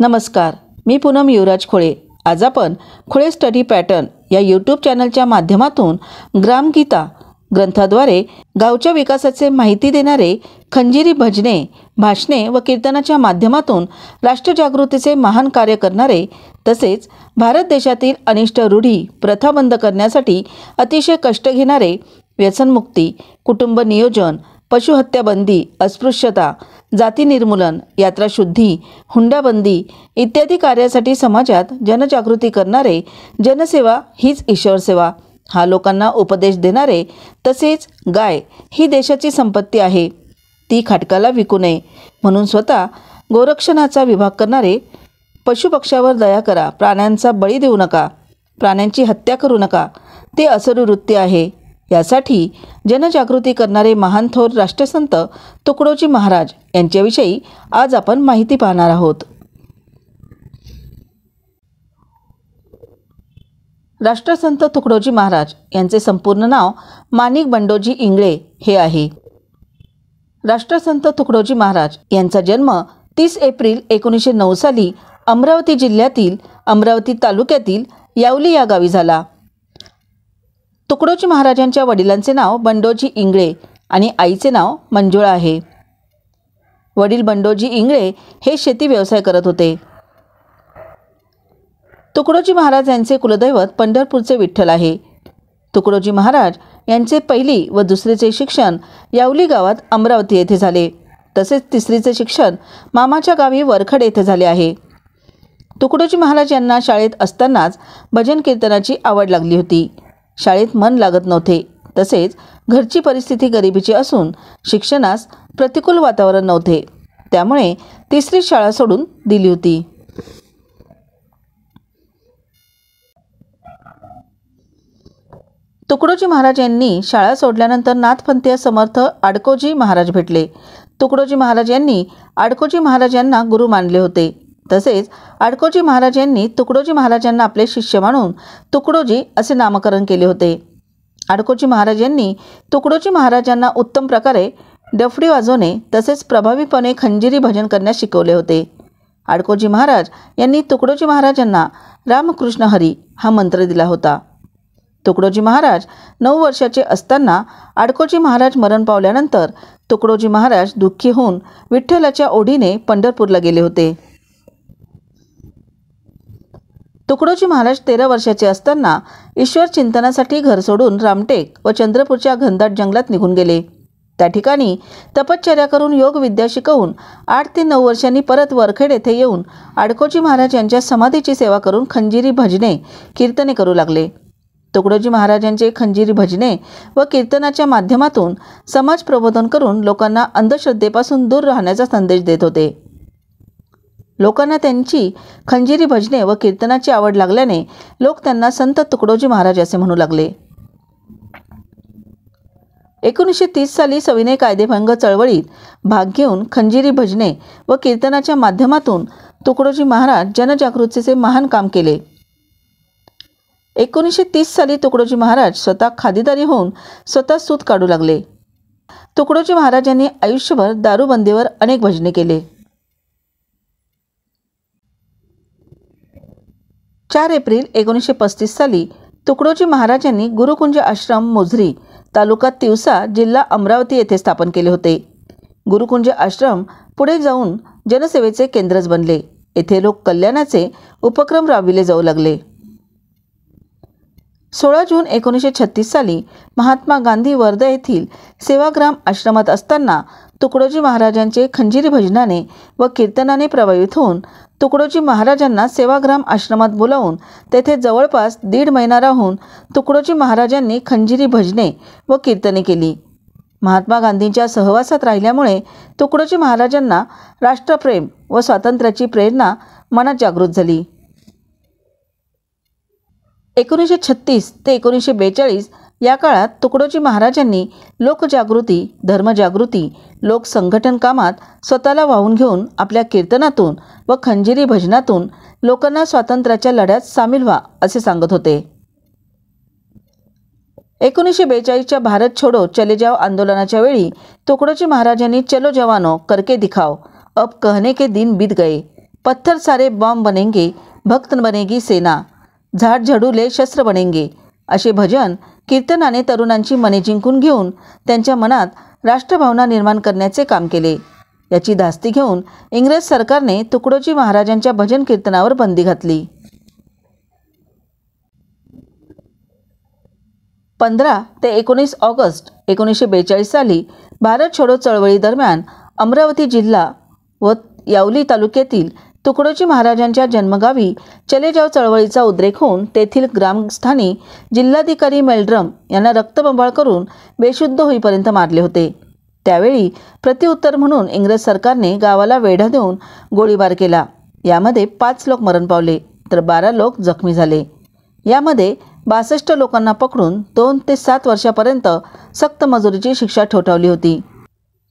नमस्कार, मी पूनम युवराज खोळे। आज आपण खोळे स्टडी पॅटर्न या यूट्यूब चॅनलच्या माध्यमातून ग्रामगीता ग्रंथाद्वारे गावच्या विकासाचे माहिती देणारे खंजिरी भजने, भाषणे व कीर्तनाच्या माध्यमातून राष्ट्रजागृतीचे महान कार्य करणारे तसेच भारत देशातील अनिष्ट रूढी प्रथा बंद करण्यासाठी अतिशय कष्ट घेणारे व्यसनमुक्ती, कुटुंब नियोजन, पशुहत्या बंदी, अस्पृश्यता, जाती निर्मूलन, यात्रा शुद्धी, हुंडाबंदी इत्यादी कार्यासाठी समाजात जनजागृती करणारे जनसेवा हीच ईश्वर सेवा हा लोकांना उपदेश देणारे तसेच गाय ही देशाची संपत्ती आहे, ती खाटकाला विकू नये म्हणून स्वतः गोरक्षणाचा विभाग करणारे पशुपक्ष्यावर दया करा, प्राण्यांचा बळी देऊ नका, प्राण्यांची हत्या करू नका, ते असुरी वृत्ती आहे यासाठी जनजागृती करणारे महान थोर राष्ट्रसंत तुकडोजी महाराज यांच्याविषयी आज आपण माहिती पाहणार आहोत। राष्ट्रसंत तुकडोजी महाराज यांचे संपूर्ण नाव माणिक बंडोजी इंगळे हे आहे। राष्ट्रसंत तुकडोजी महाराज यांचा जन्म 30 एप्रिल 1909 साली अमरावती जिल्ह्यातील अमरावती तालुक्यातील यावली या गावी झाला। तुकडोजी महाराजांच्या वडिलांचे नाव बंडोजी इंगळे आणि आईचे नाव मंजुळा आहे। वडील बंडोजी इंगळे हे शेती व्यवसाय करत होते। तुकडोजी महाराज यांचे कुलदैवत पंढरपूरचे विठ्ठल आहे। तुकडोजी महाराज यांचे पहिली व दुसरीचे शिक्षण यावली गावात अमरावती येथे झाले, तसेच तिसरीचे शिक्षण मामाच्या गावी वरखड येथे झाले आहे। तुकडोजी महाराज यांना शाळेत असतानाच भजन कीर्तनाची आवड लागली होती। शाळेत मन लागत नव्हते, तसेच घरची परिस्थिती गरिबीची असून शिक्षणास प्रतिकूल वातावरण नव्हते, त्यामुळे तिसरी शाळा सोडून दिली होती। तुकडोजी महाराज यांनी शाळा सोडल्यानंतर नाथपंथीय समर्थ आडकोजी महाराज भेटले। तुकडोजी महाराज यांनी आडकोजी महाराज यांना गुरु मानले होते, तसेच आडकोजी महाराज यांनी तुकडोजी महाराजांना आपले शिष्य मानून तुकडोजी असे नामकरण केले होते। आडकोजी महाराज यांनी तुकडोजी महाराजांना उत्तम प्रकारे डफडी वाजवणे तसेच प्रभावीपणे खंजिरी भजन करण्यास शिकवले होते। आडकोजी महाराज यांनी तुकडोजी महाराजांना रामकृष्ण हरी हा मंत्र दिला होता। तुकडोजी महाराज 9 वर्षाचे असताना आडकोजी महाराज मरण पावल्यानंतर तुकडोजी महाराज दुःखी होऊन विठ्ठलाच्या ओढीने पंढरपूरला गेले होते। तुकडोजी महाराज 13 वर्षाचे असताना ईश्वर चिंतनासाठी घर सोडून रामटेक व चंद्रपूरच्या घनदाट जंगलात निघून गेले। त्या ठिकाणी तपश्चर्या करून योग विद्या शिकवून 8 ते 9 वर्षांनी परत वरखेड येथे येऊन आडकोजी महाराज यांच्या समाधीची सेवा करून खंजिरी भजने कीर्तने करू लागले। तुकडोजी महाराजांचे खंजिरी भजने व कीर्तनाच्या माध्यमातून समाज प्रबोधन करून लोकांना अंधश्रद्धेपासून दूर राहण्याचा संदेश देत होते। लोकांना त्यांची खंजिरी भजने व कीर्तनाची आवड लागल्याने लोक त्यांना संत तुकडोजी महाराज असे म्हणू लागले। 1930 साली सविनय कायदेभंग चळवळीत भाग घेऊन खंजिरी भजने व कीर्तनाच्या माध्यमातून तुकडोजी महाराज जनजागृतीचे महान काम केले। 1930 साली तुकडोजी महाराज स्वतः खादीदारी होऊन स्वतः सूत काढू लागले। तुकडोजी महाराजांनी आयुष्यभर दारूबंदीवर अनेक भजने केले। 4 एप्रिल 1935 साली तुकडोजी महाराजांनी गुरुकुंज आश्रम मोझरी तालुका तिवसा जिल्हा अमरावती येथे स्थापन केले होते। गुरुकुंज आश्रम पुढे जाऊन जनसेवेचे केंद्रच बनले। येथे लोक कल्याणाचे उपक्रम राबविले जाऊ लागले। 16 जून 1936 साली महात्मा गांधी वर्धा येथील सेवाग्राम आश्रमात असताना तुकडोजी महाराजांचे खंजिरी भजनाने व कीर्तनाने प्रभावित होऊन तुकडोजी महाराजांना सेवाग्राम आश्रमात बोलावून तेथे जवळपास 1.5 महिना राहून तुकडोजी महाराजांनी खंजिरी भजने व कीर्तने केली। महात्मा गांधींच्या सहवासात राहिल्यामुळे तुकडोजी महाराजांना राष्ट्रप्रेम व स्वातंत्र्याची प्रेरणा मनात जागृत झाली। 1936 ते 1942 या काळात तुकडोजी महाराजांनी लोकजागृती, धर्मजागृती, लोक संघटन कामात स्वतःला वाहून घेऊन आपल्या कीर्तनातून व खंजिरी भजनातून लोकांना स्वातंत्र्याच्या लढ्यात सामील व्हा असे सांगत होते। 1942च्या भारत छोडो चले जाओ आंदोलनाच्या वेळी तुकडोजी महाराजांनी चलो जवानो करके दिखाओ अब कहने के दिन बीत गए पत्थर सारे बॉम्ब बनेंगे, भक्त बनेगी सेना, झाड झडूले शस्त्र बनेंगे असे भजन कीर्तनाने तरुणांची मने जिंकून घेऊन त्यांच्या मनात राष्ट्रभावना निर्माण करण्याचे काम केले। याची धास्ती घेऊन इंग्रज सरकारने तुकडोजी महाराजांच्या भजन कीर्तनावर बंदी घातली। 15 ते 19 ऑगस्ट 1942 साली भारत छोडो चळवळी दरम्यान अमरावती जिल्हा व यावली तालुक्यातील तुकडोजी महाराजांच्या जन्मगावी चले जाव चळवळीचा उद्रेक होऊन तेथील ग्रामस्थांनी जिल्हाधिकारी मेल्ड्रम यांना रक्तबंबाळ करून बेशुद्ध होईपर्यंत मारले होते। त्यावेळी प्रत्युत्तर म्हणून इंग्रज सरकारने गावाला वेढा देऊन गोळीबार केला। यामध्ये 5 लोक मरण पावले तर 12 लोक जखमी झाले। यामध्ये 62 लोकांना पकडून 2 ते 7 वर्षापर्यंत सक्त मजुरीची शिक्षा ठोठावली होती।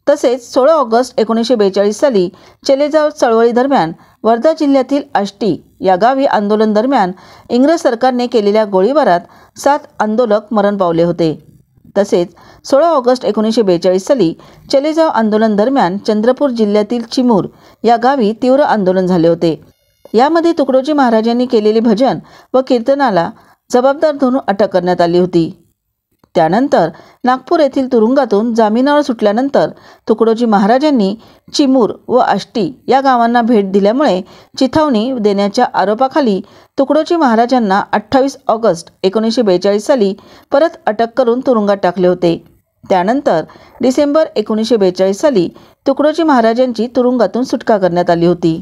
तसेच 16 ऑगस्ट 1942 साली चले जाव चळवळी दरम्यान वर्धा जिल्ह्यातील आष्टी या गावी आंदोलन दरम्यान इंग्रज सरकारने केलेल्या गोळीबारात 7 आंदोलक मरण पावले होते। तसेच 16 ऑगस्ट 1942 साली चले जाव आंदोलन दरम्यान चंद्रपूर जिल्ह्यातील चिमूर या गावी तीव्र आंदोलन झाले होते। यामध्ये तुकडोजी महाराजांनी केलेले भजन व कीर्तनाला जबाबदार धरून अटक करण्यात आली होती। त्यानंतर नागपूर येथील तुरुंगातून जामिनावर सुटल्यानंतर तुकडोजी महाराजांनी चिमूर व आष्टी या गावांना भेट दिल्यामुळे चिथावणी देण्याच्या आरोपाखाली तुकडोजी महाराजांना 28 ऑगस्ट 1942 साली परत अटक करून तुरुंगात टाकले होते। त्यानंतर डिसेंबर 1942 साली तुकडोजी महाराजांची तुरुंगातून सुटका करण्यात आली होती।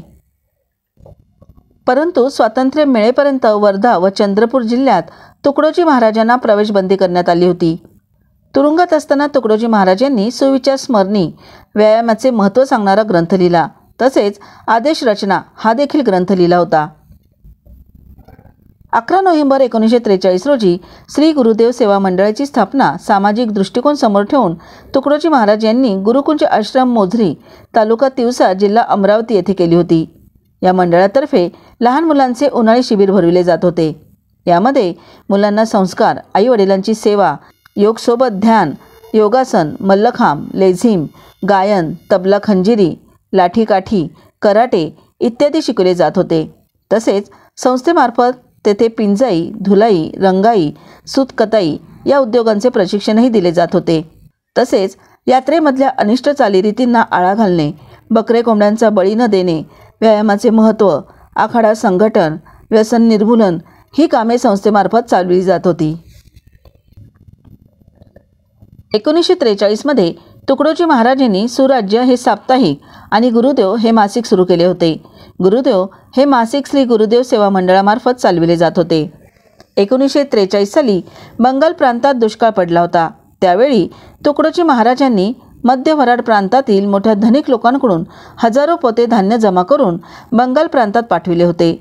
परंतु स्वातंत्र्य मिळेपर्यंत वर्धा व चंद्रपूर जिल्ह्यात तुकडोजी महाराजांना प्रवेशबंदी करण्यात आली होती। तुरुंगात असताना तुकडोजी महाराजांनी सुविचार स्मरणी व्यायामाचे महत्त्व सांगणारा ग्रंथ लिहिला। तसेच आदेश रचना हा देखील ग्रंथ लिहिला होता। 11 नोव्हेंबर 1943 रोजी श्री गुरुदेव सेवा मंडळाची स्थापना सामाजिक दृष्टिकोन समोर ठेवून तुकडोजी महाराज यांनी गुरुकुंज आश्रम मोझरी तालुका तिवसा जिल्हा अमरावती येथे केली होती। या मंडळातर्फे लहान मुलांचे उन्हाळी शिबिर भरविले जात होते। यामध्ये मुलांना संस्कार, आई वडिलांची सेवा, योगसोबत ध्यान, योगासन, मल्लखांब, लेझिम, गायन, तबला, खंजिरी, लाठीकाठी, कराटे इत्यादी शिकवले जात होते। तसेच संस्थेमार्फत तेथे पिंजाई, धुलाई, रंगाई, सूतकताई या उद्योगांचे प्रशिक्षणही दिले जात होते। तसेच यात्रेमधल्या अनिष्ट चालीरीतींना आळा घालणे, बकरे कोंबड्यांचा बळी न देणे, व्यायामाचे महत्त्व, आखाडा संघटन, व्यसन निर्मूलन ही कामे संस्थेमार्फत चालवली जात होती। 1943 मध्ये तुकडोजी महाराजांनी सुराज्य हे साप्ताहिक आणि गुरुदेव हे मासिक सुरू केले होते। गुरुदेव हे मासिक श्री गुरुदेव सेवा मंडळामार्फत चालविले जात होते। 1943 साली बंगाल प्रांतात दुष्काळ पडला होता। त्यावेळी तुकडोजी महाराजांनी मध्य वराड प्रांतातील मोठ्या धनिक लोकांकडून हजारो पोते धान्य जमा करून बंगाल प्रांतात पाठविले होते।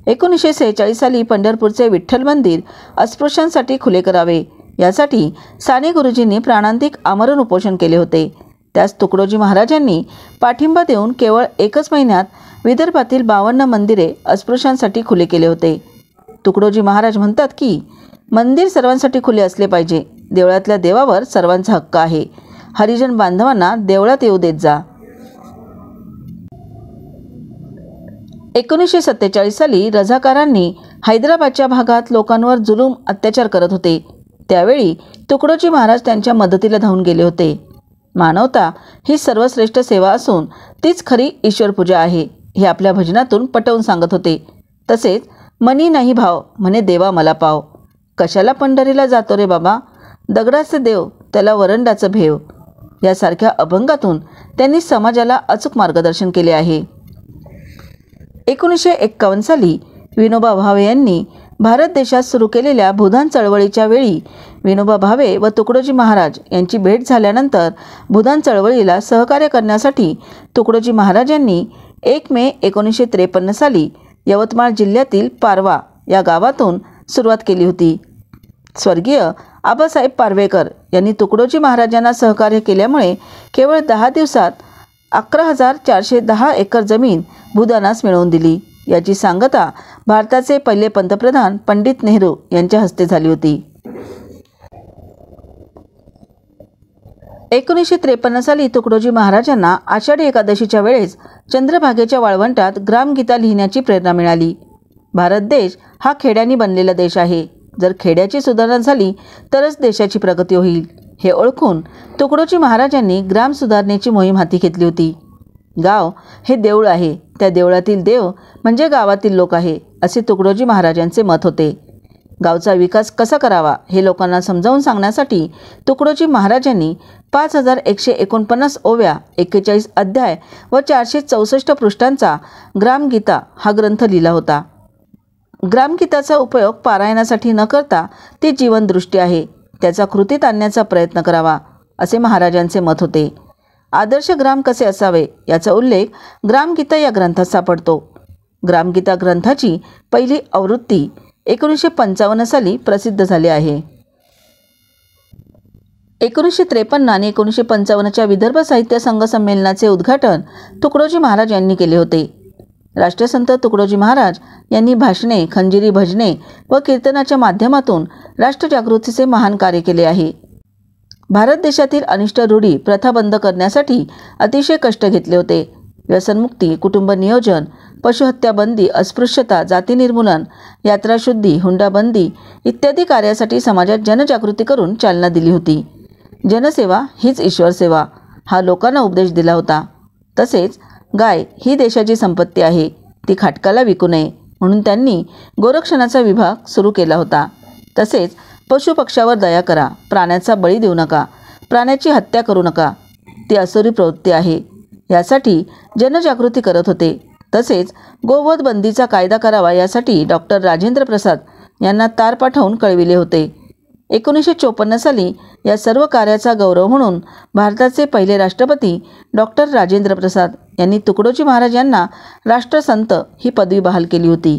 1946 साली पंढरपूरचे विठ्ठल मंदिर अस्पृश्यांसाठी खुले करावे यासाठी साने गुरुजींनी प्राणांतिक आमरण उपोषण केले होते। त्यास तुकडोजी महाराजांनी पाठिंबा देऊन केवळ 1 महिन्यात विदर्भातील 52 मंदिरे अस्पृश्यांसाठी खुले केले होते। तुकडोजी महाराज म्हणतात की मंदिर सर्वांसाठी खुले असले पाहिजे। देवळातल्या देवावर सर्वांचा हक्क आहे। हरिजन बांधवांना देवळात येऊ देत जा। 1947 साली रझाकारांनी हैदराबादच्या भागात लोकांवर जुलूम अत्याचार करत होते। त्यावेळी तुकडोजी महाराज त्यांच्या मदतीला धावून गेले होते। मानवता ही सर्वश्रेष्ठ सेवा असून तीच खरी ईश्वरपूजा आहे हे आपल्या भजनातून पटवून सांगत होते। तसेच मनी नाही भाव म्हणे देवा मला पाव, कशाला पंढरीला जातो रे बाबा, दगडाचे देव त्याला वरंडाचं भेव यासारख्या अभंगातून त्यांनी समाजाला अचूक मार्गदर्शन केले आहे। 1951 साली विनोबा भावे यांनी भारत देशात सुरू केलेल्या भूदान चळवळीच्या वेळी विनोबा भावे व तुकडोजी महाराज यांची भेट झाल्यानंतर भूदान चळवळीला सहकार्य करण्यासाठी तुकडोजी महाराजांनी 1 मे 1953 साली यवतमाळ जिल्ह्यातील पारवा या गावातून सुरुवात केली होती। स्वर्गीय आबासाहेब पार्वेकर यांनी तुकडोजी महाराजांना सहकार्य केल्यामुळे केवळ 10 दिवसात 11,410 एकर जमीन भूदानास मिळवून दिली। याची सांगता भारताचे पहिले पंतप्रधान पंडित नेहरू यांच्या हस्ते झाली होती। 1953 साली तुकडोजी महाराजांना आषाढी एकादशीच्या वेळेस चंद्रभागेच्या वाळवंटात ग्रामगीता लिहिण्याची प्रेरणा मिळाली. भारत देश हा खेड्यांनी बनलेला देश आहे. जर खेड्याची सुधारणा झाली तरच देशाची प्रगती होईल, हे ओळखून तुकडोजी महाराजांनी ग्राम सुधारणेची मोहीम हाती घेतली होती. गाव हे देऊळ आहे, त्या देवळातील देव म्हणजे गावातील लोक आहे, असे तुकडोजी महाराजांचे मत होते. गावचा विकास कसा करावा हे लोकांना समजावून सांगण्यासाठी तुकडोजी महाराजांनी 5149 ओव्या, 41 अध्याय व 464 पृष्ठांचा ग्रामगीता हा ग्रंथ लिहिला होता. ग्रामगीताचा उपयोग पारायणासाठी न करता ती जीवनदृष्टी आहे, त्याचा कृतीत आणण्याचा प्रयत्न करावा, असे महाराजांचे मत होते. आदर्श ग्राम कसे असावे याचा उल्लेख ग्रामगीता या ग्रंथात सापडतो. ग्रामगीता ग्रंथाची पहिली आवृत्ती 1955 साली प्रसिद्ध झाली आहे. 1953 आणि 1955च्या विदर्भ साहित्य संघ संमेलनाचे उद्घाटन तुकडोजी महाराज यांनी केले होते. राष्ट्रसंत तुकडोजी महाराज यांनी भाषणे, खंजिरी भजने व कीर्तनाच्या माध्यमातून राष्ट्रजागृतीचे महान कार्य केले आहे. भारत देशातील अनिष्ट रूढी प्रथा बंद करण्यासाठी अतिशय कष्ट घेतले होते. व्यसनमुक्ती, कुटुंब नियोजन, पशुहत्या बंदी, अस्पृश्यता, जाती निर्मूलन, यात्राशुद्धी, हुंडाबंदी इत्यादी कार्यासाठी समाजात जनजागृती करून चालना दिली होती. जनसेवा हीच ईश्वर सेवा हा लोकांना उपदेश दिला होता. तसेच गाय ही देशाची संपत्ती आहे, ती खाटकाला विकू नये म्हणून त्यांनी गोरक्षणाचा विभाग सुरू केला होता. तसेच पशुपक्ष्यावर दया करा, प्राण्याचा बळी देऊ नका, प्राण्याची हत्या करू नका, ती असुरी प्रवृत्ती आहे, यासाठी जनजागृती करत होते. तसेच गोवध बंदीचा कायदा करावा यासाठी डॉक्टर राजेंद्र प्रसाद यांना तार पाठवून कळविले होते. 1954 साली या सर्व कार्याचा गौरव म्हणून भारताचे पहिले राष्ट्रपती डॉक्टर राजेंद्र प्रसाद यांनी तुकडोजी महाराज यांना राष्ट्रसंत ही पदवी बहाल केली होती.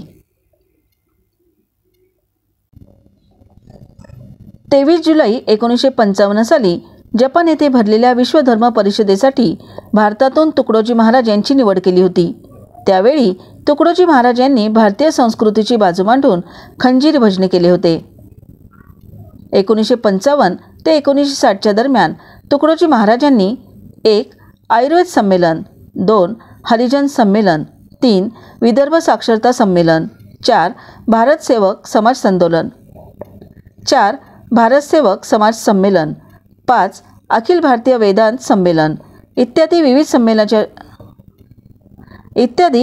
23 जुलै 1955 साली जपान येथे भरलेल्या विश्वधर्म परिषदेसाठी भारतातून तुकडोजी महाराज यांची निवड केली होती. त्यावेळी तुकडोजी महाराज यांनी भारतीय संस्कृतीची बाजू मांडून खंजीर भजने केले होते. 1955 ते 1960च्या दरम्यान तुकडोजी महाराजांनी 1. आयुर्वेद संमेलन, 2. हरिजन संमेलन, 3. विदर्भ साक्षरता संमेलन, 4. भारत सेवक समाज संदोलन, 4. भारत सेवक समाज संमेलन, 5. अखिल भारतीय वेदांत संमेलन इत्यादी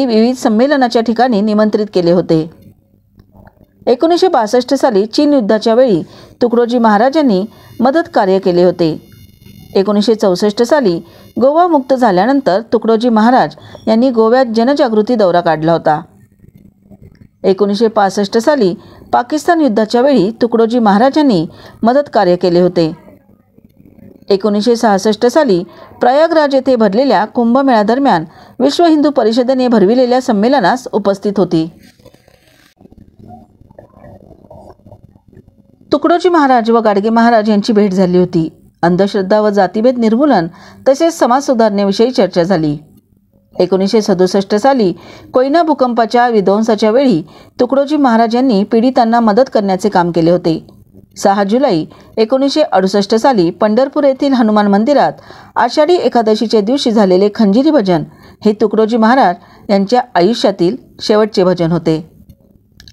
विविध संमेलनाच्या ठिकाणी निमंत्रित केले होते. 1962 साली चीन युद्धाच्या वेळी तुकडोजी महाराजांनी मदत कार्य केले होते. 1964 साली गोवा मुक्त झाल्यानंतर तुकडोजी महाराज यांनी गोव्यात जनजागृती दौरा काढला होता. 1965 साली पाकिस्तान युद्धाच्या वेळी तुकडोजी महाराजांनी मदत कार्य केले होते. 1966 साली प्रयागराज येथे भरलेल्या कुंभमेळ्यादरम्यान विश्व हिंदू परिषदेने भरविलेल्या संमेलनास उपस्थित होती. तुकडोजी महाराज व गाडगे महाराज यांची भेट झाली होती. अंधश्रद्धा व जातीभेद निर्मूलन तसेच समाज सुधारणेविषयी चर्चा झाली. 1967 साली कोयना भूकंपाच्या विध्वंसाच्या वेळी तुकडोजी महाराज यांनी पीडितांना मदत करण्याचे काम केले होते. 6 जुलै 1968 साली पंढरपूर येथील हनुमान मंदिरात आषाढी एकादशीच्या दिवशी झालेले खंजिरी भजन हे तुकडोजी महाराज यांच्या आयुष्यातील शेवटचे भजन होते.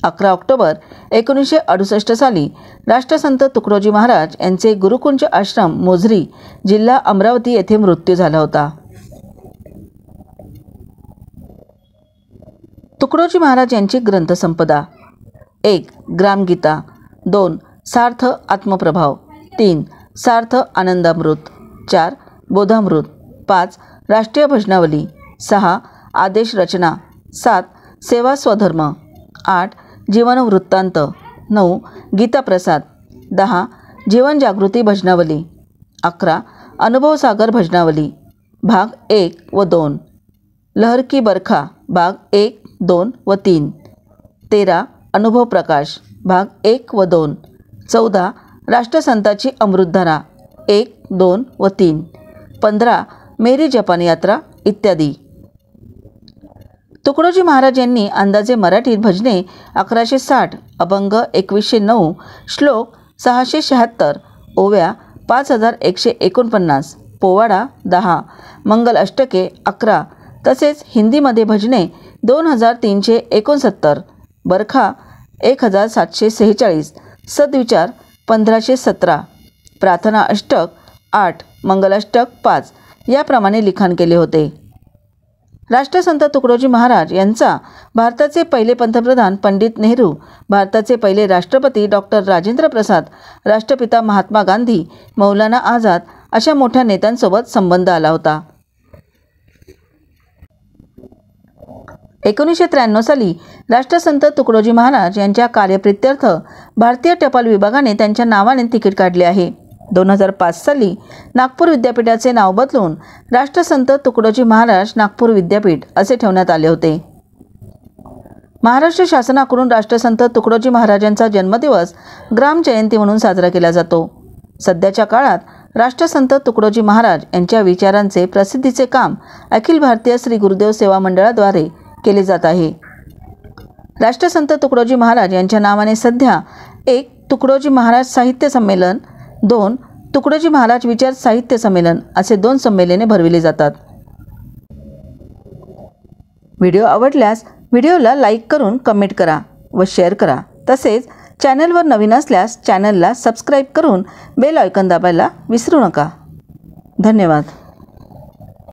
11 ऑक्टोबर 1968 साली राष्ट्रसंत तुकडोजी महाराज यांचे गुरुकुंज आश्रम मोझरी, जिल्हा अमरावती येथे मृत्यू झाला होता. तुकडोजी महाराज यांची ग्रंथसंपदा: 1. ग्रामगीता, 2. सार्थ आत्मप्रभाव, 3. सार्थ आनंदामृत, 4. बोधामृत, 5. राष्ट्रीय भजनावली, 6. आदेश रचना, 7. सेवा स्वधर्म, 8. जीवन वृत्तांत, 9. गीताप्रसाद, 10. जीवन जागृती भजनावली, 11. अनुभवसागर भजनावली भाग 1 व 2, लहर की बरखा भाग 1, 2 व 3, 13. अनुभव प्रकाश भाग 1 व 2, 14. राष्ट्रसंताची अमृतधारा 1, 2 व 3, 15. मेरी जपान यात्रा इत्यादी. तुकडोजी महाराज यांनी अंदाजे मराठीत भजने 1160, अभंग 2109, श्लोक 676, ओव्या 5149, पोवाडा 10, मंगल अष्टके 11, तसेच हिंदीमध्ये भजने 2369, बरखा 1746, सद्विचार 1517, प्रार्थना अष्टक 8, मंगलाष्टक 5 याप्रमाणे लिखाण केले होते. राष्ट्रसंत तुकडोजी महाराज यांचा भारताचे पहिले पंतप्रधान पंडित नेहरू, भारताचे पहिले राष्ट्रपती डॉक्टर राजेंद्र प्रसाद, राष्ट्रपिता महात्मा गांधी, मौलाना आझाद अशा मोठ्या नेत्यांसोबत संबंध आला होता. 1993 साली राष्ट्रसंत तुकडोजी महाराज यांच्या कार्यप्रित्यर्थ भारतीय टपाल विभागाने त्यांच्या नावाने तिकीट काढले आहे. 2005 साली नागपूर विद्यापीठाचे नाव बदलून राष्ट्रसंत तुकडोजी महाराज नागपूर विद्यापीठ असे ठेवण्यात आले होते. महाराष्ट्र शासनाकडून राष्ट्रसंत तुकडोजी महाराजांचा जन्मदिवस ग्राम जयंती म्हणून साजरा केला जातो. सध्याच्या काळात राष्ट्रसंत तुकडोजी महाराज यांच्या विचारांचे प्रसिद्धीचे काम अखिल भारतीय श्री गुरुदेव सेवा मंडळाद्वारे केले जात आहे. राष्ट्रसंत तुकडोजी महाराज यांच्या नावाने सध्या 1 तुकडोजी महाराज साहित्य संमेलन, 2 तुकडोजी महाराज विचार साहित्य संमेलन असे 2 संमेलने भरविली जातात. व्हिडिओ आवडल्यास व्हिडिओला लाईक करून कमेंट करा व शेअर करा. तसेच चॅनलवर नवीन असल्यास चॅनलला सबस्क्राईब करून बेल आयकॉन दाबायला विसरू नका. धन्यवाद.